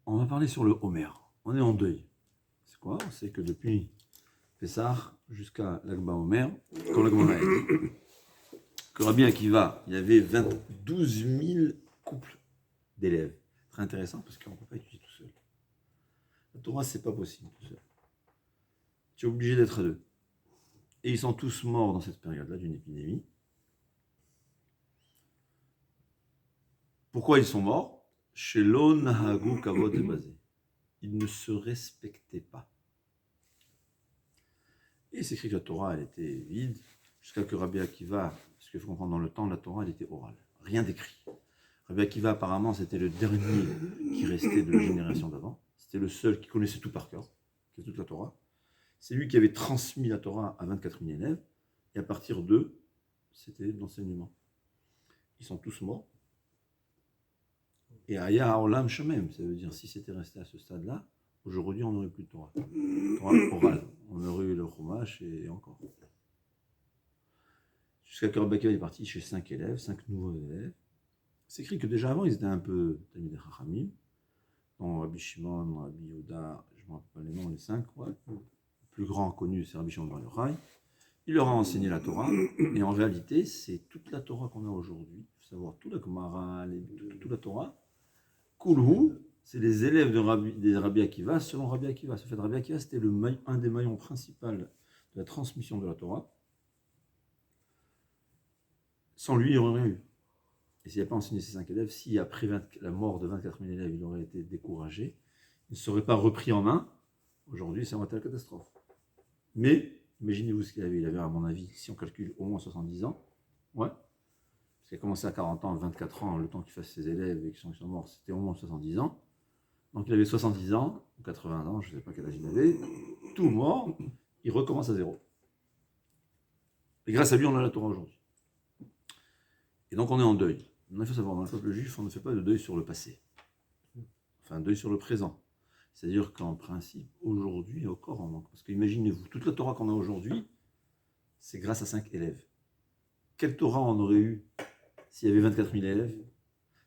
On va parler sur le Homer. On est en deuil. C'est quoi? C'est que depuis Pessah jusqu'à l'Agba Homer, quand l'Agba a dit que Rabbi Akiva, il y avait 12 000 couples d'élèves. Très intéressant parce qu'on ne peut pas étudier tout seul. La Torah, c'est pas possible tout seul. Tu es obligé d'être à deux. Et ils sont tous morts dans cette période-là d'une épidémie. Pourquoi ils sont morts? Shelo nahagu kavod zebazé. Ils ne se respectaient pas. Et c'est écrit que la Torah, elle était vide, jusqu'à que Rabbi Akiva, parce qu'il faut comprendre, dans le temps, la Torah, elle était orale. Rien d'écrit. Rabbi Akiva, apparemment, c'était le dernier qui restait de la génération d'avant. C'était le seul qui connaissait tout par cœur, qui toute la Torah. C'est lui qui avait transmis la Torah à 24 000 élèves. Et à partir d'eux, c'était l'enseignement. Ils sont tous morts. Et Aya Olam Shemem, ça veut dire si c'était resté à ce stade-là, aujourd'hui on n'aurait plus de Torah. Torah orale. On aurait eu le Chumash et encore. Jusqu'à que Rabbi Akiva est parti chez 5 élèves, 5 nouveaux élèves. C'est écrit que déjà avant ils étaient un peu Talmidei Chachamim. Dans Rabbi Shimon, Rabbi Yehuda, je ne me rappelle pas les noms, les 5, ouais. Le plus grand connu c'est Rabbi Shimon Bar Yochai. Il leur a enseigné la Torah, et en réalité c'est toute la Torah qu'on a aujourd'hui. Il faut savoir toute la Gemara, toute la Torah. Kulhu, c'est les élèves des Rabbi Akiva selon Rabbi Akiva. Ce fait Rabbi Akiva, c'était un des maillons principaux de la transmission de la Torah. Sans lui, il n'y aurait rien eu. Et s'il n'a pas enseigné ses 5 élèves, si après la mort de 24 000 élèves, il aurait été découragé, il ne serait pas repris en main, aujourd'hui, ça aurait été la catastrophe. Mais, imaginez-vous ce qu'il avait. Il avait, à mon avis, si on calcule, au moins 70 ans. Ouais. Parce qu'il a commencé à 40 ans, 24 ans, le temps qu'il fasse ses élèves et qu'ils sont morts, c'était au moins 70 ans. Donc il avait 70 ans, ou 80 ans, je ne sais pas quel âge il avait, tout mort, il recommence à zéro. Et grâce à lui, on a la Torah aujourd'hui. Et donc on est en deuil. Il faut savoir, dans le peuple juif, on ne fait pas de deuil sur le passé. Enfin, un deuil sur le présent. C'est-à-dire qu'en principe, aujourd'hui, encore on manque. Parce qu'imaginez-vous, toute la Torah qu'on a aujourd'hui, c'est grâce à 5 élèves. Quelle Torah on aurait eu s'il y avait 24 000 élèves?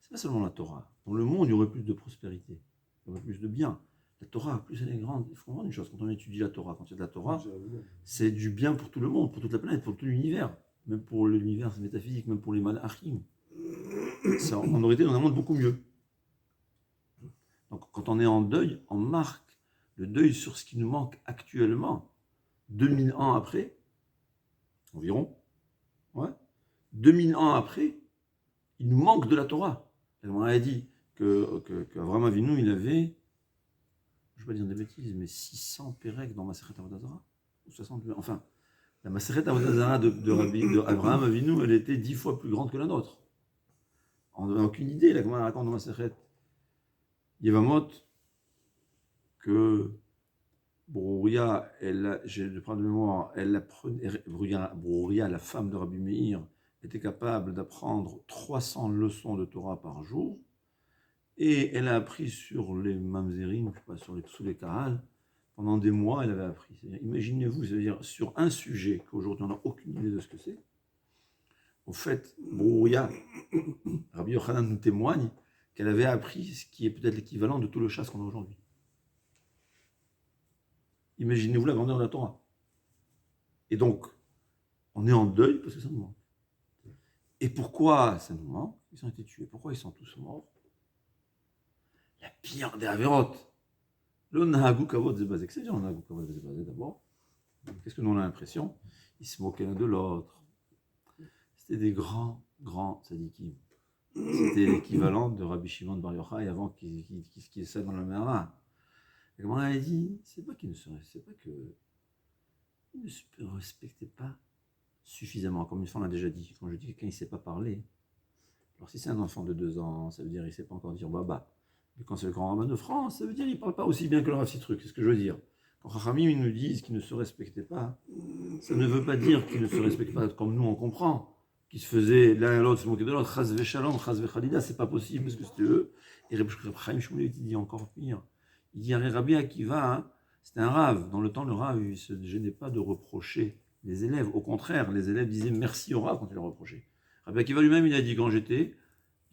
C'est pas seulement la Torah. Dans le monde, il y aurait plus de prospérité. Il y aurait plus de bien. La Torah, plus elle est grande, il faut comprendre une chose, quand on étudie la Torah, quand il y a de la Torah, c'est du bien pour tout le monde, pour toute la planète, pour tout l'univers, même pour l'univers métaphysique, même pour les malachim. On aurait été dans un monde beaucoup mieux. Donc quand on est en deuil, on marque le deuil sur ce qui nous manque actuellement, 2000 ans après, environ, ouais, 2000 ans après, il nous manque de la Torah. On a dit qu'Avraham Avinu, il avait, je ne vais pas dire des bêtises, mais 600 pérèques dans Maseret Avodah Zarah, ou 60, enfin, la Maseret Avodah Zarah de Avraham Avinu, elle était 10 fois plus grande que la nôtre. On n'a aucune idée, là, comment elle raconte dans Maseret Yevamot, que Brouria, je prends de mémoire, Brouria, la femme de Rabbi Meir, était capable d'apprendre 300 leçons de Torah par jour, et elle a appris sur les mamzerim, je sais pas, sous les kahal, pendant des mois, elle avait appris. Imaginez-vous, c'est-à-dire sur un sujet qu'aujourd'hui on n'a aucune idée de ce que c'est. Au fait, Brouria, Rabbi Yochanan nous témoigne qu'elle avait appris ce qui est peut-être l'équivalent de tout le chasse qu'on a aujourd'hui. Imaginez-vous la grandeur de la Torah. Et donc, on est en deuil parce que ça nous manque. Et pourquoi ça nous manque? Ils ont été tués. Pourquoi ils sont tous morts? La pire des avérotes. Le Nahagu Kavod Zebazé. Qu'est-ce que c'est le Nahagu Kavod Zebazé d'abord? Qu'est-ce que nous on a l'impression? Ils se moquaient l'un de l'autre. C'était des grands tzadikim. C'était l'équivalent de Rabbi Shimon Bar Yochai avant qu'il soit dans la Mera. Et comme on a dit, c'est pas qu'ils ne se respectaient pas suffisamment. Comme une fois on l'a déjà dit, quand je dis que quelqu'un ne sait pas parler, alors si c'est un enfant de 2 ans, ça veut dire qu'il ne sait pas encore dire baba. Mais quand c'est le grand rabbin de France, ça veut dire qu'il ne parle pas aussi bien que le Rav Sitruk, c'est ce que je veux dire. Quand Chachamim nous disent qu'ils ne se respectaient pas, ça ne veut pas dire qu'ils ne se respectent pas comme nous on comprend. Qui se faisaient l'un et l'autre se moquer de l'autre, chas vechalom, chas vechalida, c'est pas possible parce que c'était eux. Et Reb Chaim Shmulevitch dit encore pire. Il dit Rabbi Akiva, hein, c'était un rave. Dans le temps, le rave, il ne se gênait pas de reprocher les élèves. Au contraire, les élèves disaient merci au rave quand il le reprochait. Rabbi Akiva lui-même, il a dit quand j'étais,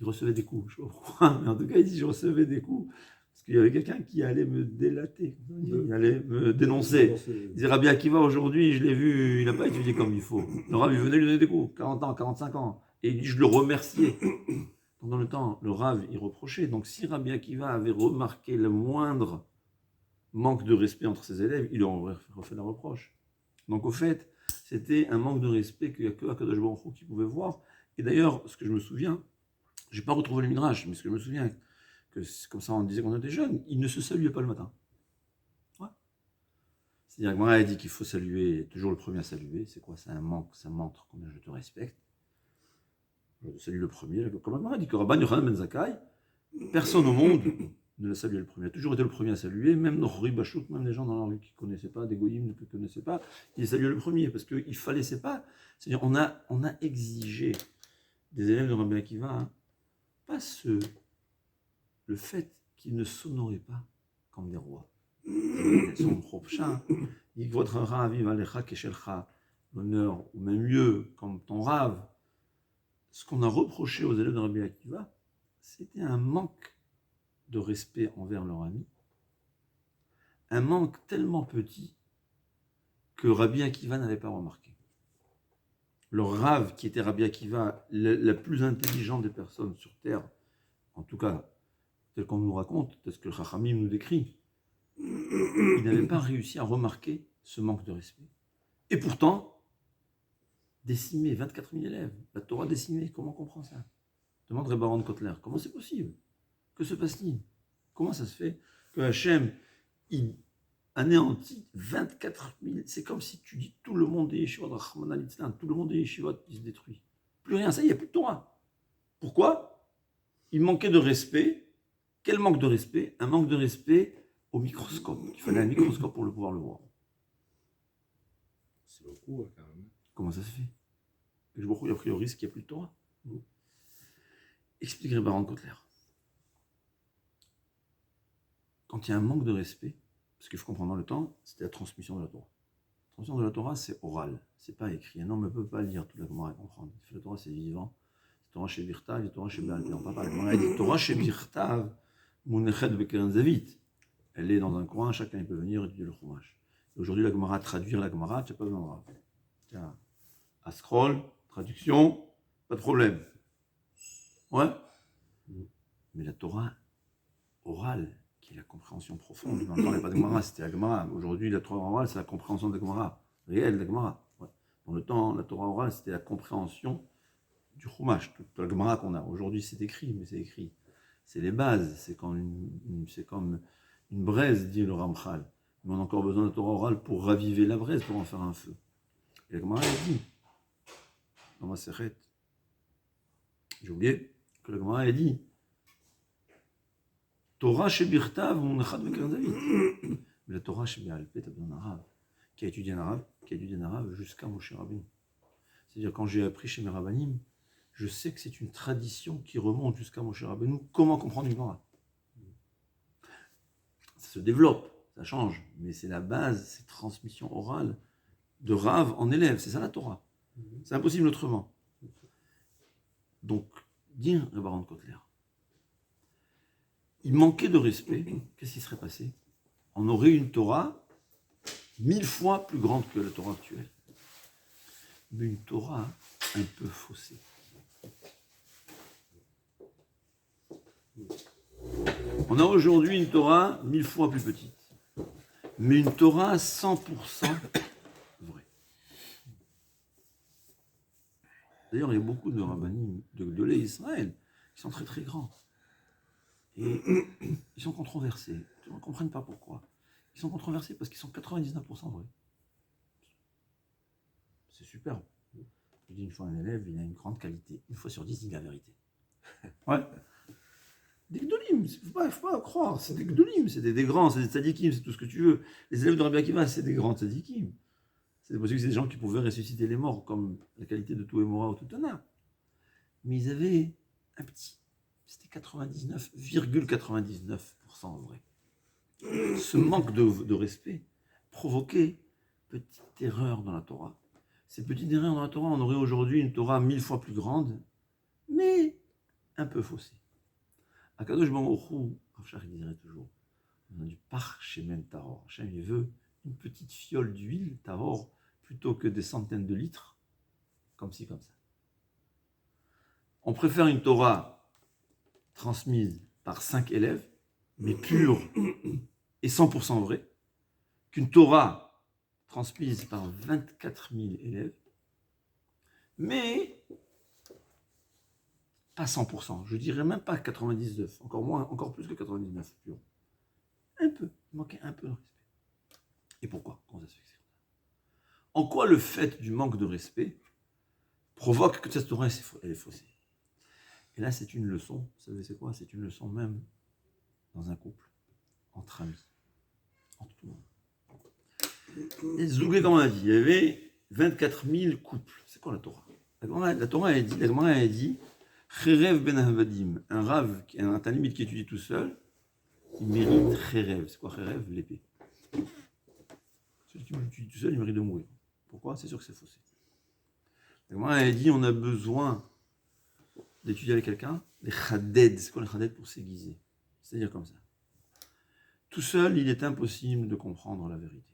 il recevait des coups. Je ne sais pas pourquoi, mais en tout cas, il dit je recevais des coups. Parce qu'il y avait quelqu'un qui allait me délater, il allait me dénoncer. Il disait Rabbi Akiva, aujourd'hui, je l'ai vu, il n'a pas étudié comme il faut. Le Rav, il venait lui donner des coups, 40 ans, 45 ans. Et il dit je le remerciais. Pendant le temps, le Rav, il reprochait. Donc si Rabbi Akiva avait remarqué le moindre manque de respect entre ses élèves, il leur aurait refait la reproche. Donc au fait, c'était un manque de respect qu'il n'y a que Akadosh Baruch Hu qui pouvait voir. Et d'ailleurs, ce que je me souviens, je n'ai pas retrouvé le Midrash, mais ce que je me souviens, que comme ça on disait quand on était jeune, il ne se saluait pas le matin. Ouais. C'est-à-dire que moi, elle dit qu'il faut saluer, toujours le premier à saluer. C'est quoi? C'est un manque, ça montre combien je te respecte. Je salue le premier. Comme elle dit que Rabban Yochanan Ben Zakkai, personne au monde ne l'a salué le premier. Il a toujours été le premier à saluer, même nos Rui Bachouk, même les gens dans la rue qui ne connaissaient pas, des goyim qui ne connaissaient pas, il saluait le premier, parce qu'il fallait, c'est pas. C'est-à-dire, on a exigé des élèves de Rabbi Akiva, hein, pas le fait qu'ils ne s'honoraient pas comme des rois. Son propre chat, il dit que votre Rav, Alecha Keshelcha, l'honneur, ou même mieux, comme ton Rav. Ce qu'on a reproché aux élèves de Rabbi Akiva, c'était un manque de respect envers leur ami, un manque tellement petit que Rabbi Akiva n'avait pas remarqué. Le Rav, qui était Rabbi Akiva, la plus intelligente des personnes sur Terre, en tout cas, tel qu'on nous raconte, tel que le Chachamim nous décrit, il n'avait pas réussi à remarquer ce manque de respect. Et pourtant, décimé, 24 000 élèves, la Torah décimée, comment on comprend ça? Demande Baron Kotler, comment c'est possible? Que se passe-t-il? Comment ça se fait que Hachem, il anéantit 24 000? C'est comme si tu dis tout le monde des yeshivot, tout le monde des yeshivot, il se détruit. Plus rien, ça y est, il n'y a plus de Torah. Pourquoi? Il manquait de respect. Quel manque de respect? Un manque de respect au microscope. Il fallait un microscope pour le pouvoir le voir. C'est beaucoup, quand même. Comment ça se fait? Je vois a priori qu'il n'y a plus de Torah. Expliquerait Baron Kotler. Quand il y a un manque de respect, parce qu'il faut comprendre dans le temps, c'était la transmission de la Torah. La transmission de la Torah, c'est oral, c'est pas écrit. Un homme ne peut pas lire toute la Gemara et comprendre. La Torah, c'est vivant. C'est Torah chez Birtav, c'est Torah chez Béal. On parle pas de la Gemara, elle dit Torah chez Birtav, Mounechet Bekeren Zavit. Elle est dans un coin, chacun peut venir étudier le Chumash. Aujourd'hui, la Gemara, traduire la Gemara, tu n'as pas besoin de Rav. Tiens, à scroll, traduction, pas de problème. Ouais. Mais la Torah orale, qui est la compréhension profonde. Dans le temps, il n'y a pas de Gemara, c'était la Gemara. Aujourd'hui, la Torah orale, c'est la compréhension de la Gemara, réelle de la Gemara. Ouais. Dans le temps, la Torah orale, c'était la compréhension du Chumash, toute la Gemara qu'on a. Aujourd'hui, c'est écrit, mais c'est écrit. C'est les bases, c'est comme une braise, dit le Ramchal. Mais on a encore besoin de la Torah orale pour raviver la braise, pour en faire un feu. Et la Gemara, elle dit, dans ma Sechet, j'ai oublié, que la Gemara, elle dit, Torah chez Birtav, mon echad vekar David. Mais la Torah chez Béalpé, t'as besoin d'un arabe. Qui a étudié un arabe jusqu'à Moshe Rabbeinu. C'est-à-dire, quand j'ai appris chez mes rabbanim, je sais que c'est une tradition qui remonte jusqu'à Moshe Rabbeinu. Comment comprendre une Gemara? Ça se développe, ça change, mais c'est la base, c'est transmission orale de Rav en élève. C'est ça la Torah. C'est impossible autrement. Donc, dire le Baron Kotler, il manquait de respect, qu'est-ce qui serait passé? On aurait une Torah 1000 fois plus grande que la Torah actuelle. Mais une Torah un peu faussée. On a aujourd'hui une Torah 1000 fois plus petite. Mais une Torah 100% vraie. D'ailleurs, il y a beaucoup de rabbanim, de Gdolei Israël, qui sont très très grands. Et ils sont controversés. On ne comprend pas pourquoi. Ils sont controversés parce qu'ils sont 99% vrais. C'est superbe. Je dis une fois à un élève, il a une grande qualité. Une fois sur 10, il dit la vérité. Ouais. Des gdolim, il ne faut pas croire. C'est des gdolim, c'est des grands, c'est des tzadikim, c'est tout ce que tu veux. Les élèves de Rabbi Akiva, c'est des grands tzadikim. C'est possible que c'est des gens qui pouvaient ressusciter les morts, comme la qualité de Touémora ou Toutana. Mais ils avaient un petit. C'était 99,99% vrai. Ce manque de respect provoquait petite erreur dans la Torah. Ces petites erreurs dans la Torah, on aurait aujourd'hui une Torah 1000 fois plus grande, mais un peu faussé. Akadosh Baruch Hu, Rav il dirait toujours, on a du parchemen tahor. Hachem, il veut une petite fiole d'huile tahor plutôt que des centaines de litres, comme ci, comme ça. On préfère une Torah transmise par 5 élèves, mais pure et 100% vraie, qu'une Torah transmise par 24 000 élèves, mais pas 100%, je dirais même pas 99, encore plus que 99 pur. Un peu, il manquait un peu de respect. Et pourquoi? Comment ça se fait que c'est comme ça? En quoi le fait du manque de respect provoque que cette Torah elle est faussée? Et là, c'est une leçon, vous savez c'est quoi? C'est une leçon même dans un couple, entre amis, entre tout le monde. Et Zougé, comme on a dit, il y avait 24 000 couples. C'est quoi la Torah? La Torah a dit, Cherev ben Havadim, un rave, un talmide qui étudie tout seul, il mérite Cherev. C'est quoi Cherev? L'épée. Celui qui étudie tout seul, il mérite de mourir. Pourquoi? C'est sûr que c'est faussé. La Gemara a dit, on a besoin d'étudier avec quelqu'un, les chaded. C'est quoi les chaded? Pour s'aiguiser. C'est-à-dire comme ça. Tout seul, il est impossible de comprendre la vérité.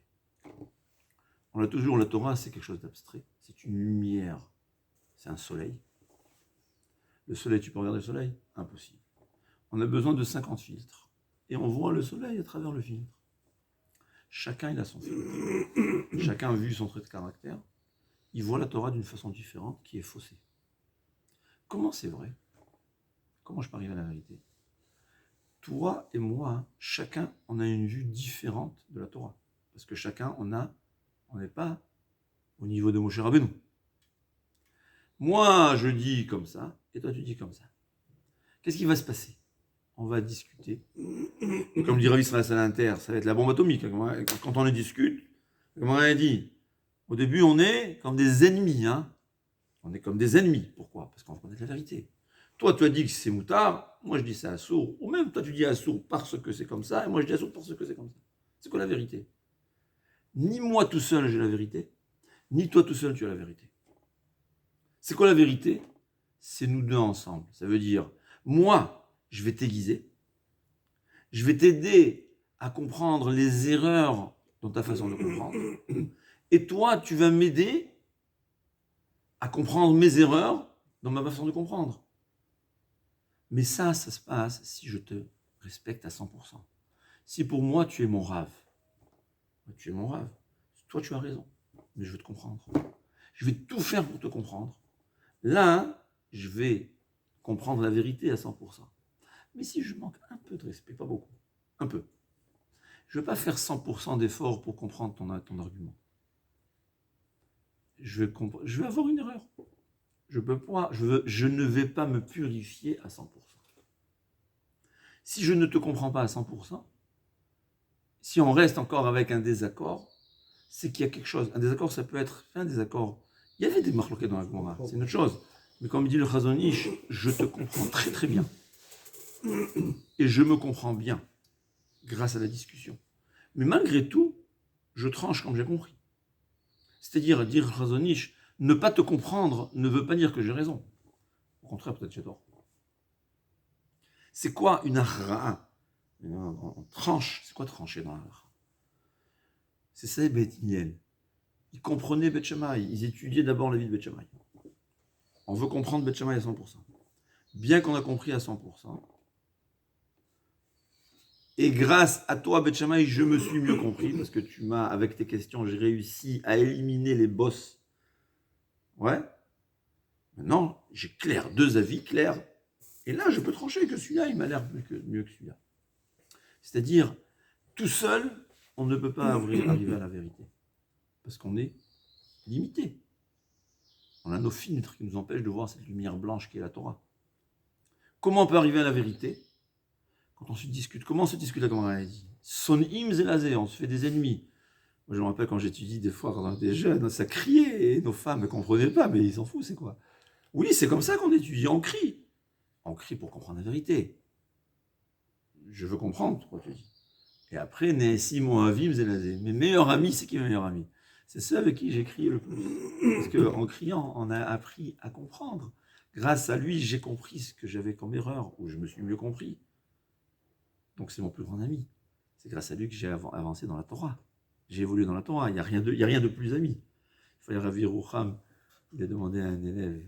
On a toujours, la Torah, c'est quelque chose d'abstrait. C'est une lumière. C'est un soleil. Le soleil, tu peux regarder le soleil? Impossible. On a besoin de 50 filtres. Et on voit le soleil à travers le filtre. Chacun, il a son filtre. Chacun, vu son trait de caractère, il voit la Torah d'une façon différente qui est faussée. Comment c'est vrai? Comment je peux arriver à la vérité? Toi et moi, chacun, on a une vue différente de la Torah. Parce que chacun, on n'est pas au niveau de Moshe Rabbeinu. Moi, je dis comme ça, et toi, tu dis comme ça. Qu'est-ce qui va se passer? On va discuter. Comme dit Rav Israël Salanter, ça va être la bombe atomique. Quand on discute, comme on a dit, au début, on est comme des ennemis. Hein. On est comme des ennemis. Pourquoi? Parce qu'on connaît la vérité. Toi, tu as dit que c'est moutard, moi je dis c'est assourd. Ou même toi, tu dis assourd parce que c'est comme ça, et moi je dis assourd parce que c'est comme ça. C'est quoi la vérité? Ni moi tout seul j'ai la vérité, ni toi tout seul tu as la vérité. C'est quoi la vérité? C'est nous deux ensemble. Ça veut dire, moi, je vais t'aiguiser, je vais t'aider à comprendre les erreurs dans ta façon de comprendre, et toi, tu vas m'aider à comprendre mes erreurs dans ma façon de comprendre. Mais ça se passe si je te respecte à 100%. Si pour moi, tu es mon rave, tu es mon rave, toi, tu as raison, mais je veux te comprendre. Je vais tout faire pour te comprendre. Là, je vais comprendre la vérité à 100%. Mais si je manque un peu de respect, pas beaucoup, un peu, je ne vais pas faire 100% d'effort pour comprendre ton argument. Je vais avoir une erreur. Je ne vais pas me purifier à 100%. Si je ne te comprends pas à 100%, si on reste encore avec un désaccord, c'est qu'il y a quelque chose. Un désaccord, ça peut être un désaccord. Il y avait des marloquets dans la Gemara, c'est une autre chose. Mais comme dit le Chazon Ish, je te comprends très très bien. Et je me comprends bien grâce à la discussion. Mais malgré tout, je tranche comme j'ai compris. C'est-à-dire, dire Chazon Ish, ne pas te comprendre ne veut pas dire que j'ai raison. Au contraire, peut-être j'ai tort. C'est quoi une ahra? On tranche. C'est quoi trancher dans l'ahra? C'est ça, Beth Hillel. Ils comprenaient Beth Shammai. Ils étudiaient d'abord la vie de Beth Shammai. On veut comprendre Beth Shammai à 100%. Bien qu'on a compris à 100%. Et grâce à toi, Beth Shammai, je me suis mieux compris parce que tu m'as, avec tes questions, j'ai réussi à éliminer les bosses. Ouais. Maintenant, j'ai clair, deux avis clairs. Et là, je peux trancher que celui-là, il m'a l'air mieux que celui-là. C'est-à-dire, tout seul, on ne peut pas arriver à la vérité. Parce qu'on est limité. On a nos filtres qui nous empêchent de voir cette lumière blanche qui est la Torah. Comment on peut arriver à la vérité? Quand on se discute. Comment on se discute là, comme on a dit? Son im zelazé, on se fait des ennemis. Moi, je me rappelle quand j'étudie des fois, quand on était jeunes, ça criait, et nos femmes ne comprenaient pas, mais ils s'en foutent, c'est quoi? Oui, c'est comme ça qu'on étudie, on crie. On crie pour comprendre la vérité. Je veux comprendre, quoi tu dis. Et après, Nessi, mon avim, zelazé. Mes meilleurs amis, c'est qui mes meilleurs amis? C'est ceux avec qui j'ai crié le plus. Parce qu'en criant, on a appris à comprendre. Grâce à lui, j'ai compris ce que j'avais comme erreur, ou je me suis mieux compris. Donc c'est mon plus grand ami. C'est grâce à lui que j'ai avancé dans la Torah. J'ai évolué dans la Torah. Il n'y a rien de plus ami. Il fallait Rav Yerucham, il a demandé à un élève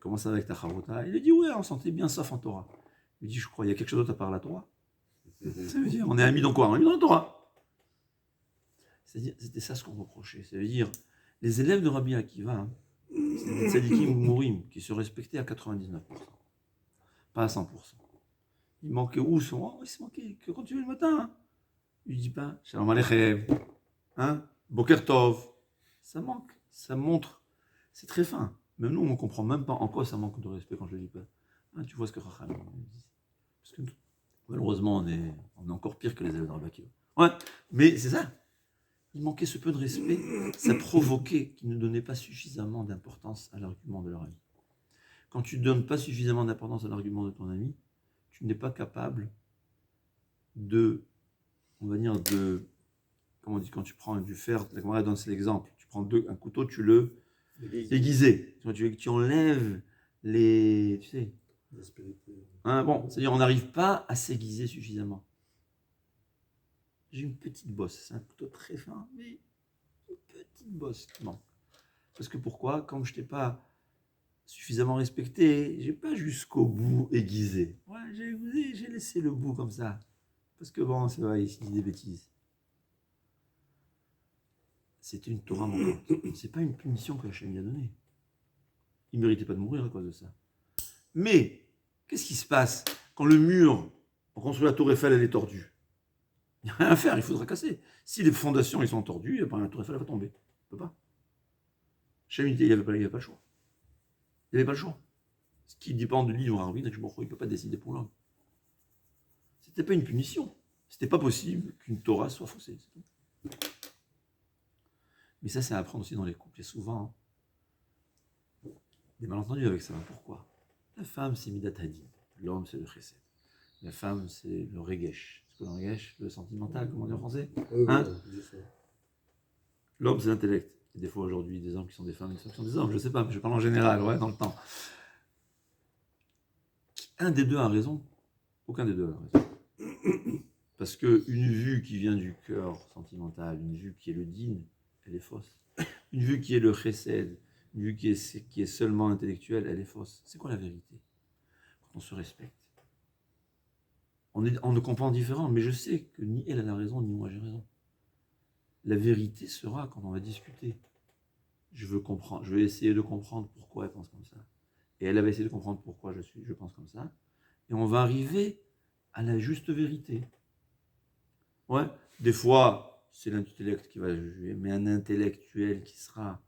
comment ça va avec ta Chavruta. Il a dit ouais, on sentait bien sauf en Torah. Il dit je crois, il y a quelque chose d'autre à part la Torah. Ça veut dire on est amis dans quoi? On est amis dans la Torah. C'est-à-dire, c'était ça ce qu'on reprochait. Ça veut dire les élèves de Rabbi Akiva, c'était des tzadikim ou mourim qui se respectaient à 99%, pas à 100%. Il manquait où son? Il se manquait que quand tu veux le matin. Hein. Il dit pas Shalom Aleichem, hein? Boker Tov. Ça manque, ça montre. C'est très fin. Même nous, on ne comprend même pas en quoi ça manque de respect quand je le dis pas. Hein, tu vois ce que Racham dit. Parce que malheureusement, on est encore pire que les élèves de Rabbi Akiva. Ouais, mais c'est ça. Il manquait ce peu de respect. Ça provoquait qu'ils ne donnaient pas suffisamment d'importance à l'argument de leur ami. Quand tu ne donnes pas suffisamment d'importance à l'argument de ton ami, tu n'es pas capable de, on va dire, comment on dit, quand tu prends du fer, la Gemara donne l'exemple, tu prends un couteau, tu le aiguises. Tu enlèves les, tu sais, hein, bon, c'est-à-dire on n'arrive pas à s'aiguiser suffisamment. J'ai une petite bosse, c'est un couteau très fin, mais une petite bosse qui manque. Parce que pourquoi? Comme je t'ai pas suffisamment respecté, j'ai pas jusqu'au bout aiguisé. Ouais, j'ai aiguisé, j'ai laissé le bout comme ça. Parce que bon, c'est vrai, il se dit des bêtises. C'était une Torah manquante. C'est pas une punition que Hachem lui a donnée. Il ne méritait pas de mourir à cause de ça. Mais, qu'est-ce qui se passe quand le mur, pour construire la tour Eiffel, elle est tordue? Il n'y a rien à faire, il faudra casser. Si les fondations ils sont tordues, la tour Eiffel va tomber. On ne peut pas. Hachem, il n'y avait pas le choix. Il n'y avait pas le choix. Ce qui dépend de l'île ou arbitre, il ne peut pas décider pour l'homme. C'était pas une punition. C'était pas possible qu'une Torah soit faussée. Mais ça, c'est à apprendre aussi dans les couples. Il y a souvent des malentendus avec ça. Pourquoi? La femme, c'est Midat Hadin. L'homme, c'est le Chesed. La femme, c'est le Regesh. C'est quoi le Regesh? Le sentimental, comment on dit en français? Hein? L'homme, c'est l'intellect. Et des fois, aujourd'hui, des hommes qui sont des femmes, des femmes qui sont des hommes. Je sais pas, mais je parle en général, ouais, dans le temps. Un des deux a raison. Aucun des deux a raison. Parce qu'une vue qui vient du cœur sentimental, une vue qui est le din, elle est fausse. Une vue qui est le chesed, une vue qui est seulement intellectuelle, elle est fausse. C'est quoi la vérité? Quand on se respecte. On ne comprend différent, mais je sais que ni elle a raison, ni moi j'ai raison. La vérité sera quand on va discuter. Je vais essayer de comprendre pourquoi elle pense comme ça. Et elle va essayer de comprendre pourquoi je pense comme ça. Et on va arriver à la juste vérité. Ouais, des fois, c'est l'intellect qui va juger, mais un intellectuel qui sera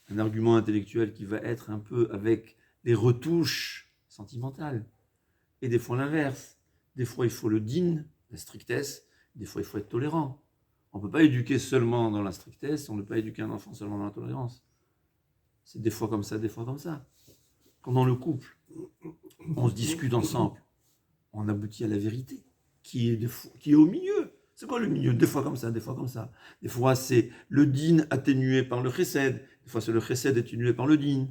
un argument intellectuel qui va être un peu avec des retouches sentimentales. Et des fois l'inverse. Des fois, il faut le din, la strictesse. Des fois, il faut être tolérant. On ne peut pas éduquer seulement dans la strictesse, on ne peut pas éduquer un enfant seulement dans la tolérance. C'est des fois comme ça, des fois comme ça. Quand dans le couple, on se discute ensemble, on aboutit à la vérité, qui est au milieu. C'est quoi le milieu? Des fois comme ça, des fois comme ça. Des fois, c'est le din atténué par le chesed. Des fois, c'est le chesed atténué par le din.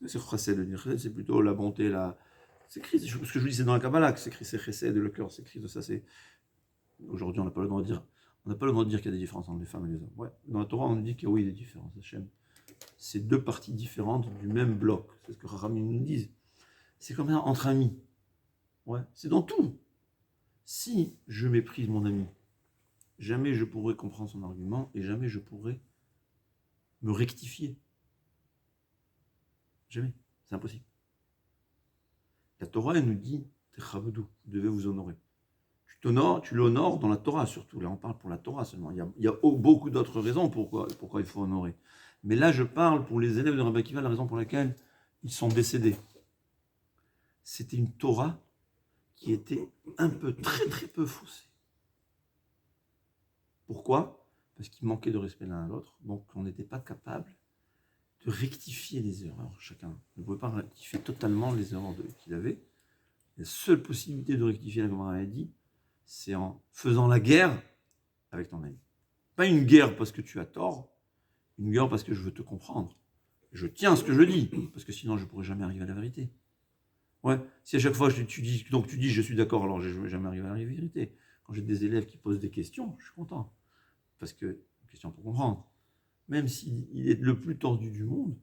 C'est le chesed, le din. Chesed, c'est plutôt la bonté, c'est écrit, ce que je vous dis, c'est dans la Kabbalah que c'est écrit, c'est chesed et le cœur, c'est écrit de ça. Aujourd'hui, on n'a pas le droit de dire. On n'a pas le droit de dire qu'il y a des différences entre les femmes et les hommes. Ouais. Dans la Torah, on dit qu'il y a des différences. C'est deux parties différentes du même bloc. C'est ce que Rachamim nous disent. C'est comme ça entre amis. Ouais. C'est dans tout. Si je méprise mon ami, jamais je pourrai comprendre son argument et jamais je pourrai me rectifier. Jamais. C'est impossible. La Torah, elle nous dit, vous devez vous honorer. Tu l'honores dans la Torah surtout. Là, on parle pour la Torah seulement. Il y a beaucoup d'autres raisons pourquoi il faut honorer. Mais là, je parle pour les élèves de Rabbi Akiva, la raison pour laquelle ils sont décédés. C'était une Torah qui était un peu, très très peu faussée. Pourquoi? Parce qu'ils manquaient de respect l'un à l'autre. Donc, on n'était pas capable de rectifier les erreurs. Chacun ne pouvait pas rectifier totalement les erreurs qu'il avait. La seule possibilité de rectifier, la Gemara a dit, c'est en faisant la guerre avec ton ami. Pas une guerre parce que tu as tort, une guerre parce que je veux te comprendre. Je tiens à ce que je dis, parce que sinon je ne pourrais jamais arriver à la vérité. Ouais, si à chaque fois tu dis je suis d'accord, alors je ne vais jamais arriver à la vérité. Quand j'ai des élèves qui posent des questions, je suis content. Parce que, question pour comprendre, même s'il est le plus tordu du monde,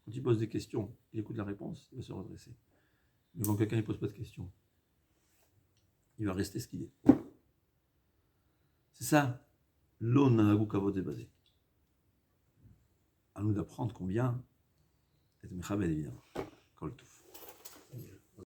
quand il pose des questions, il écoute la réponse, il va se redresser. Mais quand quelqu'un ne pose pas de questions, il va rester ce qu'il est. C'est ça, l'onagou kavod est basé. À nous d'apprendre combien être mechabed, évidemment. Kol touf.